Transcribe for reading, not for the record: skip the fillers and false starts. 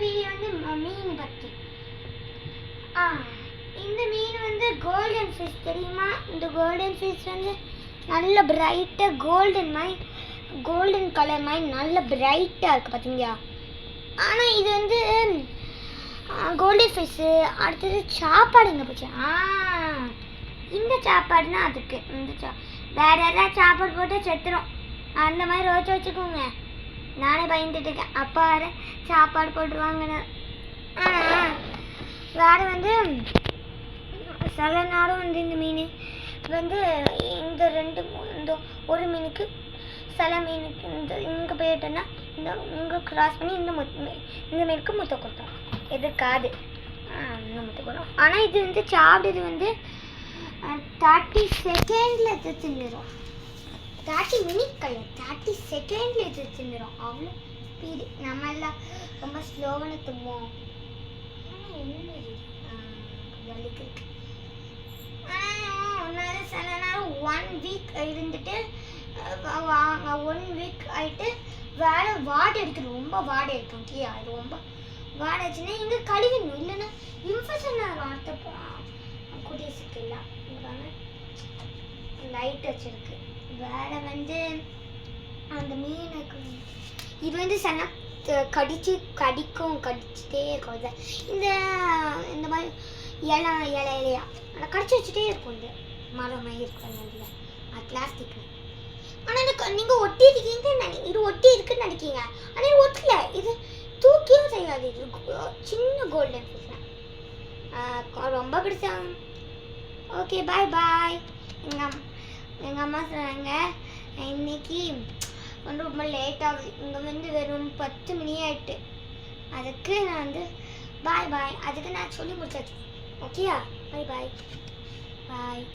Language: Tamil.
வீடியோ வந்து மீன் பற்றி. இந்த மீன் வந்து கோல்டன் ஃபிஷ் தெரியுமா? இந்த கோல்டன் ஃபிஷ் வந்து நல்ல பிரைட்டாக கோல்டன் கலர் மாதிரி நல்ல பிரைட்டாக இருக்குது பார்த்தீங்களா? ஆனால் இது வந்து கோல்டன் ஃபிஷ்ஷு. அடுத்தது சாப்பாடு எங்கே போச்சு? இந்த சாப்பாடுனா அதுக்கு வேறு ஏதாவது சாப்பாடு போட்டு செத்துரும். அந்த மாதிரி ரோச்சு வச்சுக்கோங்க. நானே பயந்துட்டு இருக்கேன் அப்பா வேறு சாப்பாடு போட்டுருவாங்கன்னு. வேறு வந்து சில நேரம் வந்து இந்த மீன் வந்து இந்த ஒரு மீனுக்கு சில மீனுக்கு இங்கே போயிட்டோன்னா இங்கே கிராஸ் பண்ணி இந்த மீனுக்கு முட்டை கொடுத்தோம். இது காது இன்னும் முட்டை கொடுக்கும். ஆனால் இது வந்து சாப்பிடுறது வந்து 30 செகண்டில் இது தின்னுடும். 30 மினிட் கிடையாது, 30 செகண்டில் இது தின்னுடும். அவ்வளோ ஸ்பீடு. நம்ம எல்லாம் ரொம்ப ஸ்லோவான தும்போம். ஆனால் என்ன வலிக்கு இருக்கு. ஆனால் சில நேரம் 1 வீக் இருந்துட்டு 1 வீக் ஆகிட்டு வேறு வாடை இருக்குது. ரொம்ப வாடை இருக்கும். ஓகே, அது ரொம்ப வாடை ஆச்சுன்னா இங்கே கழுவிடணும். இல்லைன்னா இன்ஃபெக்ஷன் ஆகும். அடுத்த குடிசுக்கு இல்லை லைட் வச்சுருக்கு. வேறு வந்து அந்த மீனுக்கு இது வந்து சன கடிச்சிட்டே இருக்கும். இந்த மாதிரி இலையா ஆனால் கடிச்சு வச்சுட்டே இருக்கும். இந்த மரமாக இருக்கும் பிளாஸ்டிக். ஆனால் நீங்கள் ஒட்டி இருக்கீங்க, இது ஒட்டி இருக்குன்னு நினைக்கிங்க. ஆனால் இது ஒட்டல. இது தூக்கியும் செய்யாது. இது சின்ன கோல்டன் ஃபிஷ். ரொம்ப பிடிச்சா. ஓகே, பாய் பாய். எங்கள் அம்மா சொன்னாங்க இன்னைக்கு வந்து ரொம்ப லேட் ஆகுது. இங்கே வந்து வெறும் 10 மணி ஆகிட்டு. அதுக்கு நான் வந்து பாய் பாய். அதுக்கு நான் சொல்லி முடிச்சாச்சு. ஓகேயா? பாய் பாய் பாய்.